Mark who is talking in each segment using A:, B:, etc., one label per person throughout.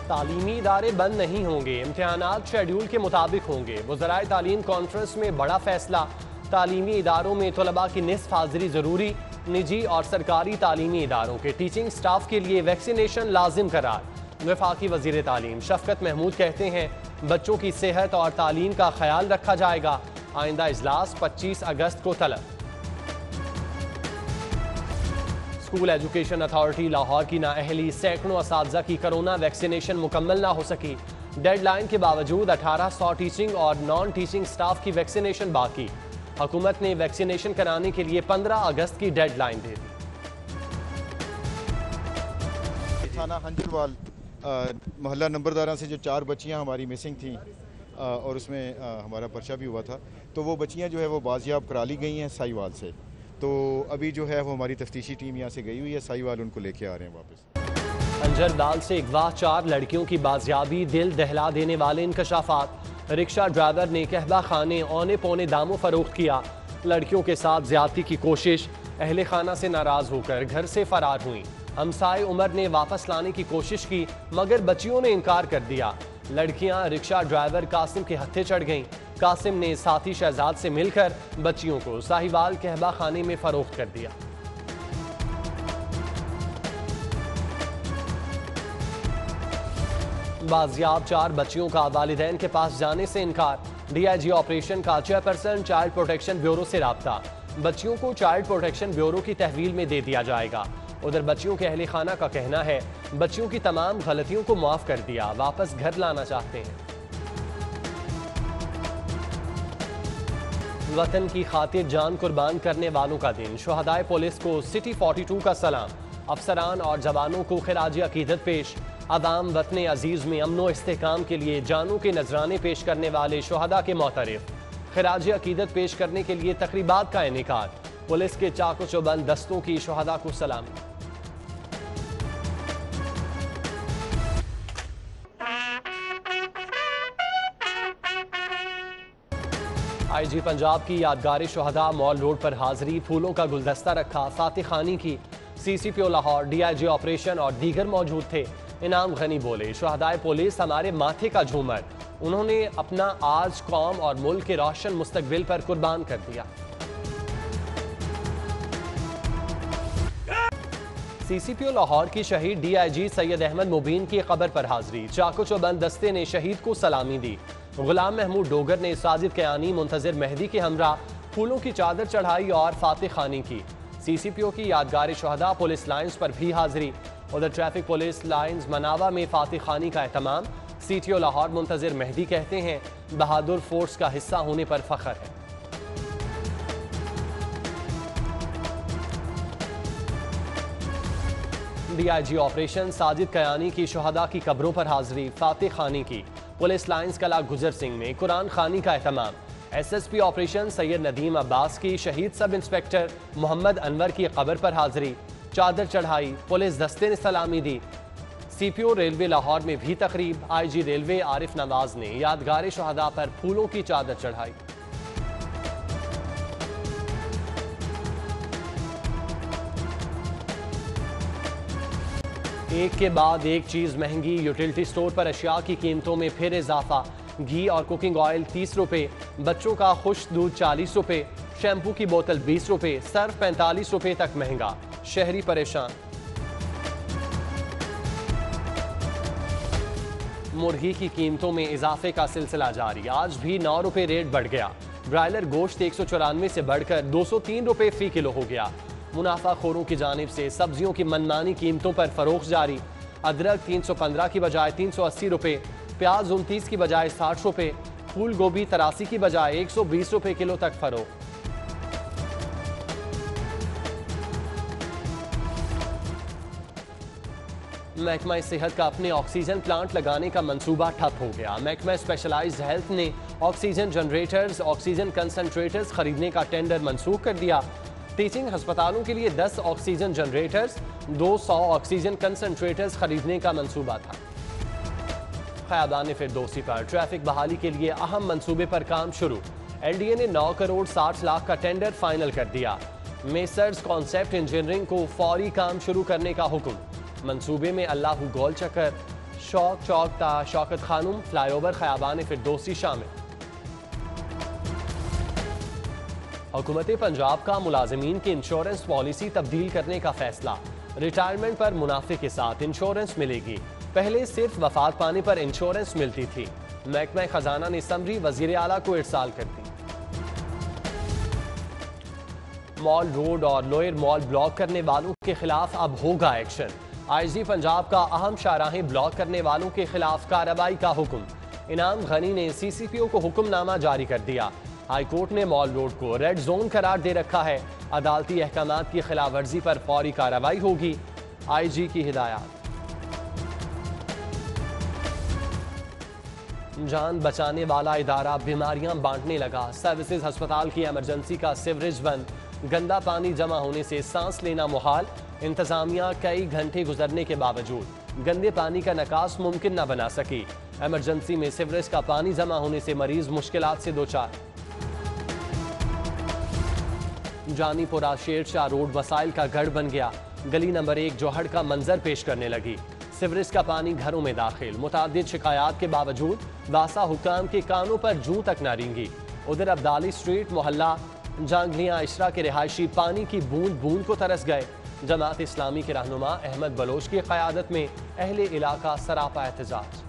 A: तालीमी इदारे बंद नहीं होंगे, इम्तिहानात शेड्यूल के मुताबिक होंगे। वज़राए तालीम कॉन्फ्रेंस में बड़ा फैसला, तालीमी इदारों में तलबा की निस्फ हाजिरी ज़रूरी। निजी और सरकारी तालीमी इदारों के टीचिंग स्टाफ के लिए वैक्सीनेशन लाजिम करार। वफाकी वज़ीर तालीम शफकत महमूद कहते हैं बच्चों की सेहत और तालीम का ख्याल रखा जाएगा। आइंदा इजलास 25 अगस्त को तलब। स्कूल एजुकेशन अथॉरिटी लाहौर की नाअहली, सैकड़ों असातिज़ा की कोरोना वैक्सीनेशन मुकम्मल ना हो सकी। डेडलाइन के बावजूद 1800 टीचिंग और नॉन टीचिंग स्टाफ की वैक्सीनेशन बाकी। हुकूमत ने वैक्सीनेशन कराने के लिए 15 अगस्त की डेडलाइन दे दी।
B: थाना हंजरवाल मोहल्ला नंबरदारा से जो 4 बच्चियां हमारी मिसिंग थी और उसमें हमारा पर्चा भी हुआ था, तो वो बच्चियां जो है वो बाजियाब करा ली गई हैं साहिवाल से। तो अभी जो है वो हमारी तफ्तीशी टीम यहाँ से गई हुई है, साहिवाल उनको लेके आ रहे हैं वापस।
A: अंजरदाल से अगवा 4 लड़कियों की बाजियाबी, दिल दहला देने वाले इंकशाफात। रिक्शा ड्राइवर ने कहबा खाने औने पौने दामों फरोख्त किया। लड़कियों के साथ ज्यादती की कोशिश, अहले खाना से नाराज होकर घर से फरार हुई। हमसाए उमर ने वापस लाने की कोशिश की मगर बच्चियों ने इनकार कर दिया। लड़कियां रिक्शा ड्राइवर कासिम के हत्थे चढ़ गईं। कासिम ने साथी शहजाद से मिलकर बच्चियों को साहिवाल कहबा खाने में फरोख्त कर दिया। बाजियाब 4 बच्चियों का वालिदैन के पास जाने से इनकार। DIG ऑपरेशन का चेयरपर्सन चाइल्ड प्रोटेक्शन ब्यूरो से राब्ता। बच्चियों को चाइल्ड प्रोटेक्शन ब्यूरो की तहवील में दे दिया जाएगा। उधर बच्चियों के अहले खाना का कहना है बच्चियों की तमाम गलतियों को माफ कर दिया, वापस घर लाना चाहते हैं। वतन की खातिर जान कुर्बान करने वालों का दिन, शुहदाए पुलिस को सिटी 42 का सलाम। अफसरान और जवानों को खिराज अकीदत पेश। अवाम वतन अजीज में अमनो इस्तेहकाम के लिए जानों के नजराने पेश करने वाले शुहदा के मोतरफ। खिराज अकीदत पेश करने के लिए तकरीबात का इनेकाद। पुलिस के चाको चौबंद दस्तों की शुहदा को सलामी। IG पंजाब की यादगार शुहदा मॉल रोड पर हाजिरी, फूलों का गुलदस्ता रखा, फातिह खानी की। CCPO लाहौर, DIG ऑपरेशन और दीगर मौजूद थे। इनाम गनी बोले शुहदाए पुलिस हमारे माथे का झूमर, उन्होंने अपना आज कौम और मुल्क के रोशन मुस्तकबिल पर कुर्बान कर दिया। CCPO लाहौर की शहीद DIG सैयद अहमद मुबीन की कब्र पर हाजिरी, चाको चौबंद दस्ते ने शहीद को सलामी दी। गुलाम महमूद डोगर ने साजिद कयानी मुंतजिर मेहदी के हमरा फूलों की चादर चढ़ाई और फातिह खानी की। CCPO की यादगार शुहदा पुलिस लाइन्स पर भी हाजिरी। उधर ट्रैफिक पुलिस लाइन्स मनावा में फातिह खानी का एहतमाम। CTO लाहौर मुंतजिर मेहदी कहते हैं बहादुर फोर्स का हिस्सा होने पर फख्र है। DIG ऑपरेशन साजिद कयानी की शुहदा की कब्रों पर हाजिरी, फातिह खानी की। पुलिस लाइन्स कला गुजर सिंह में कुरान खानी का एहतमाम। SSP ऑपरेशन सैयद नदीम अब्बास की शहीद सब इंस्पेक्टर मोहम्मद अनवर की कब्र पर हाजिरी, चादर चढ़ाई, पुलिस दस्ते ने सलामी दी। CPO रेलवे लाहौर में भी तकरीब, IG रेलवे आरिफ नवाज ने यादगार शुहदा पर फूलों की चादर चढ़ाई। एक के बाद एक चीज महंगी, यूटिलिटी स्टोर पर अशिया की कीमतों में फिर इजाफा। घी और कुकिंग ऑयल 30 रुपए, बच्चों का खुश्क दूध 40 रुपए, शैम्पू की बोतल 20 रुपए, सर्फ 45 रुपए तक महंगा। शहरी परेशान। मुर्गी की कीमतों में इजाफे का सिलसिला जारी, आज भी 9 रुपए रेट बढ़ गया। ब्रायलर गोश्त 194 से बढ़कर 203 रुपए फी किलो हो गया। मुनाफाखोरों की जानिब से सब्जियों की मनमानी कीमतों पर फरोख्त जारी। अदरक 315 की बजाय 380 रुपए, प्याज 29 की बजाय 60 रुपए, फूल गोभी 83 की बजाय 120 रुपए किलो तक फरोख्त। महकमा सेहत का अपने ऑक्सीजन प्लांट लगाने का मंसूबा ठप हो गया। महकमा स्पेशलाइज्ड हेल्थ ने ऑक्सीजन जनरेटर्स, ऑक्सीजन कंसंट्रेटर्स खरीदने का टेंडर मंसूख कर दिया। टीचिंग अस्पतालों के लिए 10 ऑक्सीजन जनरेटर्स, 200 ऑक्सीजन कंसंट्रेटर्स खरीदने का मंसूबा था। ख़याबान फिरदौसी पर ट्रैफिक बहाली के लिए अहम मंसूबे पर काम शुरू। LDA ने 9 करोड़ 60 लाख का टेंडर फाइनल कर दिया। मेसर्स कॉन्सेप्ट इंजीनियरिंग को फौरी काम शुरू करने का हुक्म। मंसूबे में अल्लाहू गोल चक्कर, शौक चौक ता शौकत खानुम फ्लाईओवर खयाबान फिरदौसी शामिल। हुकूमत पंजाब का मुलाजमीन की इंश्योरेंस पॉलिसी तब्दील करने का फैसला। रिटायरमेंट पर मुनाफे के साथ इंश्योरेंस मिलेगी। पहले सिर्फ वफात पाने पर इंश्योरेंस मिलती थी। महकमा खजाना ने समरी वजीर आला को इरसाल कर दी। मॉल रोड और लोअर मॉल ब्लॉक करने वालों के खिलाफ अब होगा एक्शन। आईजी पंजाब का अहम शाहराहें ब्लॉक करने वालों के खिलाफ कार्रवाई का हुक्म। इनाम गनी ने CCPO को हुक्मनामा जारी कर दिया। हाईकोर्ट ने मॉल रोड को रेड जोन करार दे रखा है। अदालती अहकामात की खिलाफ वर्जी पर फौरी कार्रवाई होगी। IG की हिदायत। जान बचाने वाला इदारा बीमारियां बांटने लगा। सर्विसेज अस्पताल की इमरजेंसी का सीवरेज बंद। गंदा पानी जमा होने से सांस लेना मुहाल। इंतजामिया कई घंटे गुजरने के बावजूद गंदे पानी का निकास मुमकिन न बना सकी। इमरजेंसी में सीवरेज का पानी जमा होने से मरीज मुश्किलात से दोचार। जानीपुरा शेरशाह रोड वसाइल का गढ़ बन गया। गली नंबर 1 जोहड़ का मंजर पेश करने लगी। सीवरेज का पानी घरों में दाखिल। मुतादिद शिकायत के बावजूद वासा हुकाम के कानों पर जूं तक न रेंगी। उधर अब्दाली स्ट्रीट मोहल्ला जांगलियां इशरा के रिहायशी पानी की बूंद बूंद को तरस गए। जमात इस्लामी के रहनुमा अहमद बलोच की क़यादत में अहले इलाका सरापा एहतजाज।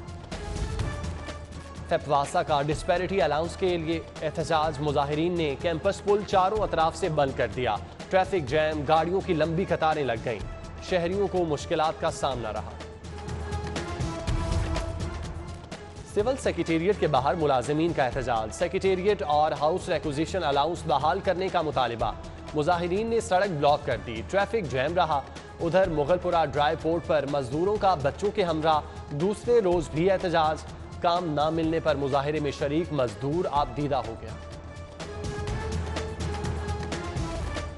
A: तपवासा का डिस्पैरिटी अलाउंस के लिए एहतजाज। मुजाहिरीन ने कैंपस पुल चारों अतराफ से बंद कर दिया। ट्रैफिक जैम, गाड़ियों की लंबी कतारें लग गईं। शहरियों को मुश्किलात का सामना रहा। सिविल सेक्रेटेरिएट के बाहर मुलाजमीन का एहतजाज। सेक्रेटेरिएट और हाउस रिक्विजिशन अलाउंस बहाल करने का मुतालिबा। मुजाहिरीन ने सड़क ब्लॉक कर दी। ट्रैफिक जैम रहा। उधर मुगलपुरा ड्राई पोर्ट पर मजदूरों का बच्चों के हमरा दूसरे रोज भी एहतजाज। काम ना मिलने पर मुजाहिरे में शरीक मजदूर आपदीदा हो गया।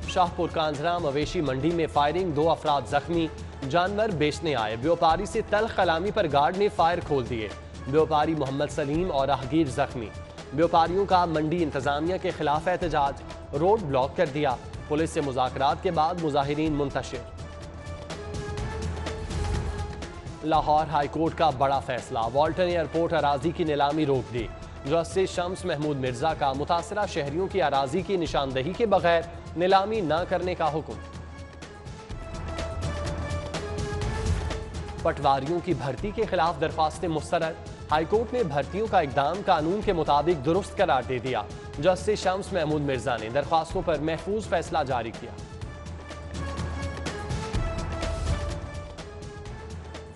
A: शाहपुर कांझरा मवेशी मंडी में फायरिंग, 2 अफराद जख्मी। जानवर बेचने आए व्यापारी से तल्ख कलामी पर गार्ड ने फायर खोल दिए। व्यापारी मोहम्मद सलीम और राहगीर जख्मी। व्यापारियों का मंडी इंतजामिया के खिलाफ एहतजाज। रोड ब्लॉक कर दिया। पुलिस से मुज़ाकरात के बाद मुजाहिरीन मुंतशिर। लाहौर हाई कोर्ट का बड़ा फैसला। वाल्टन एयरपोर्ट अराजी की नीलामी रोक दी। जस्टिस शम्स महमूद मिर्जा का मुतासरा शहरियों की अराजी की निशानदही के बगैर नीलामी न करने का हुक्म। पटवारियों की भर्ती के खिलाफ दरख्वास्तें मुस्तरद। हाईकोर्ट ने भर्तियों का इकदाम कानून के मुताबिक दुरुस्त करार दे दिया। जस्टिस शम्स महमूद मिर्जा ने दरख्वास्तों पर महफूज फैसला जारी किया।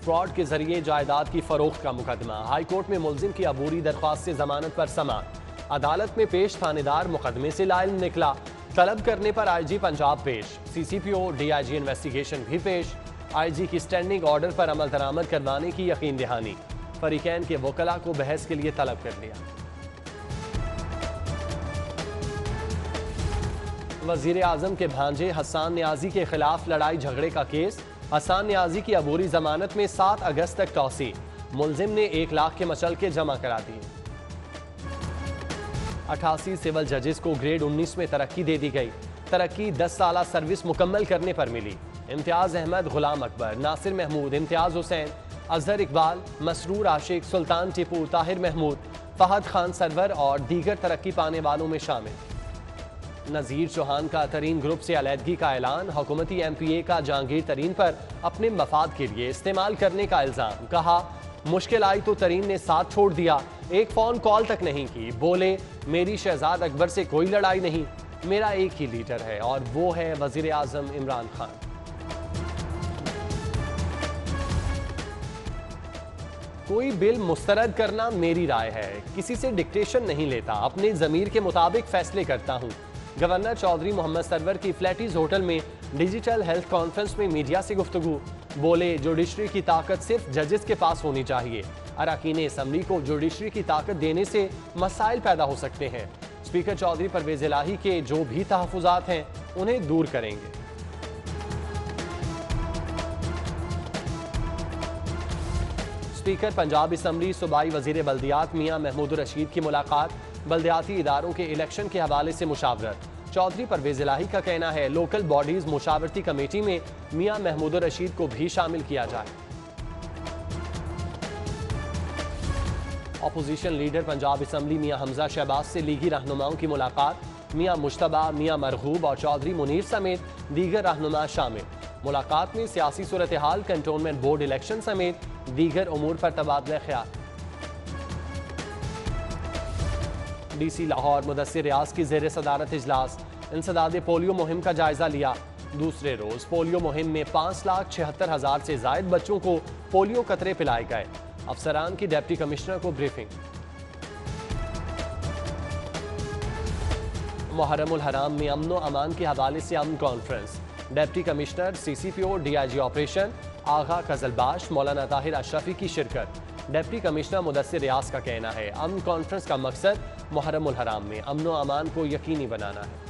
A: फ्रॉड के जरिए जायदाद की फरोख्त का मुकदमा। हाईकोर्ट में मुलजिम की अबूरी दरख्वास्त से जमानत पर समाअत। अदालत में पेश थानेदार मुकदमे से लाइल निकला। तलब करने पर IG पंजाब पेश। CCPO DIG इन्वेस्टिगेशन भी पेश। IG की स्टैंडिंग ऑर्डर पर अमल दरामद करवाने की यकीन दहानी। फरीकैन के वकला को बहस के लिए तलब कर लिया। वजीर आजम के भांजे हसन नियाजी के खिलाफ लड़ाई झगड़े का केस। हसन नियाजी की अबूरी जमानत में 7 अगस्त तक तौसी। मुलजिम ने 1 लाख के मचलके जमा करा दिए। 88 सिविल जजेस को ग्रेड 19 में तरक्की दे दी गई। तरक्की 10 साल सर्विस मुकम्मल करने पर मिली। इम्तियाज अहमद, गुलाम अकबर, नासिर महमूद, इम्तियाज हुसैन, अजहर इकबाल, मसरूर आशिक, सुल्तान टिपू, ताहिर महमूद, फहद खान सरवर और दीगर तरक्की पाने वालों में शामिल। नज़ीर चौहान का तरीन ग्रुप से अलहदगी का ऐलान। हुकूमती MPA का जहांगीर तरीन पर अपने मफाद के लिए इस्तेमाल करने का इल्ज़ाम। कहा मुश्किल आई तो तरीन ने साथ छोड़ दिया। एक फ़ोन कॉल तक नहीं की। बोले मेरी शहजाद अकबर से कोई लड़ाई नहीं, मेरा एक ही लीडर है और वो है वज़ीर आज़म इमरान खान। कोई बिल मुस्तरद करना मेरी राय है। किसी से डिक्टेशन नहीं लेता, अपने ज़मीर के मुताबिक फैसले करता हूँ। गवर्नर चौधरी मोहम्मद सरवर की फ्लैटीज होटल में डिजिटल हेल्थ कॉन्फ्रेंस में मीडिया से गुफ्तगू। बोले जुडिशरी की ताकत सिर्फ जजेस के पास होनी चाहिए। अरकान असम्बली को जुडिशरी की ताकत देने से मसाइल पैदा हो सकते हैं। स्पीकर चौधरी परवेज इलाही के जो भी तहफ़्फ़ुज़ात हैं उन्हें दूर करेंगे। स्पीकर पंजाब असम्बली सूबाई वजीर बल्दियात मियां महमूद रशीद की मुलाकात। बल्दियाती इदारों के इलेक्शन के हवाले से मुशावरत। चौधरी परवेज इलाही का कहना है लोकल बॉडीज मुशावरती कमेटी में मियां महमूद रशीद को भी शामिल किया जाए। अपोजिशन लीडर पंजाब असम्बली मियां हमजा शहबाज से लीगी रहनुमाओं की मुलाकात। मियां मुश्तबा, मियां मरगूब और चौधरी मुनीर समेत दीगर रहनुमा शामिल। मुलाकात में सियासी सूरत हाल, कंटोनमेंट बोर्ड इलेक्शन समेत दीगर उमूर पर तबादला ख्याल। DC लाहौर मुदस्सिर रियाज की ज़ेर सदारत इजलास। इंसदाद पोलियो मुहिम का जायजा लिया। दूसरे रोज पोलियो मुहिम में 5,76,000 से जायद बच्चों को पोलियो कतरे पिलाए गए। अफसरान की डिप्टी कमिश्नर को ब्रीफिंग। मुहर्रमुल हराम में अमन व अमान के हवाले से अमन conference. Deputy commissioner, CCPO, DIG operation Agha Qizilbash, Maulana Tahir Ashrafi की शिरकत। डिप्टी कमिश्नर मुदस्सिर रियाज का कहना है अमन कॉन्फ्रेंस का मकसद मुहर्रमुल हराम में अमन व अमान को यकीनी बनाना है।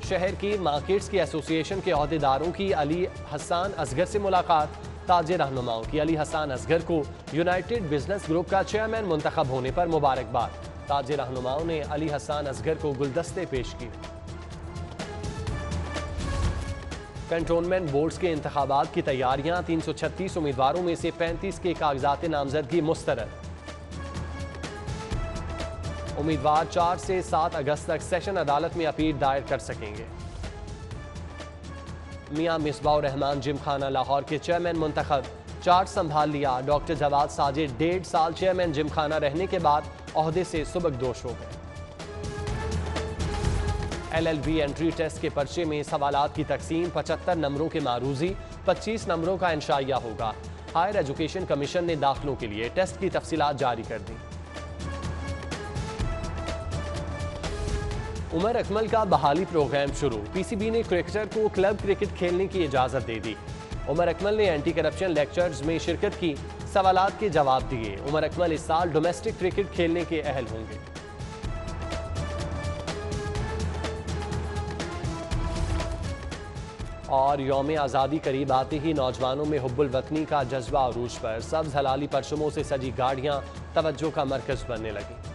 A: शहर की मार्केट्स की एसोसिएशन के अहदेदारों की अली हसन असगर से मुलाकात। ताजे रहनुमाओं की अली हसन असगर को यूनाइटेड बिजनेस ग्रुप का चेयरमैन मुंतखब होने पर मुबारकबाद। ताजे रहनुमाओं ने अली हसन असगर को गुलदस्ते पेश किए। कंटोनमेंट बोर्ड्स के इंतखाबात की तैयारियां। 336 उम्मीदवारों में से 35 के कागजात नामजदगी मुस्तरद। उम्मीदवार 4 से 7 अगस्त तक सेशन अदालत में अपील दायर कर सकेंगे। मियां मिसबाह रहमान जिमखाना लाहौर के चेयरमैन मुंतखब, चार्ज संभाल लिया। डॉक्टर जवाद साजिद 1.5 साल चेयरमैन जिमखाना रहने के बाद ओहदे से सुबकदोश हो गए। LLB एंट्री टेस्ट के पर्चे में सवालात की तकसीम। 75 नंबरों के मारूजी, 25 नंबरों का इंशाइया होगा। हायर एजुकेशन कमीशन ने दाखिलों के लिए टेस्ट की तफसीलात जारी कर दी। उमर अकमल का बहाली प्रोग्राम शुरू। PCB ने क्रिकेटर को क्लब क्रिकेट खेलने की इजाज़त दे दी। उमर अकमल ने एंटी करप्शन लेक्चर्स में शिरकत की, सवालात के जवाब दिए। उमर अकमल इस साल डोमेस्टिक क्रिकेट खेलने के अहल होंगे। और यौम आज़ादी करीब आते ही नौजवानों में हुब्बुल वतनी का जज्बा अरूज पर। सब्ज़ हलाली परचमों से सजी गाड़ियां तवज्जो का मरकज़ बनने लगी।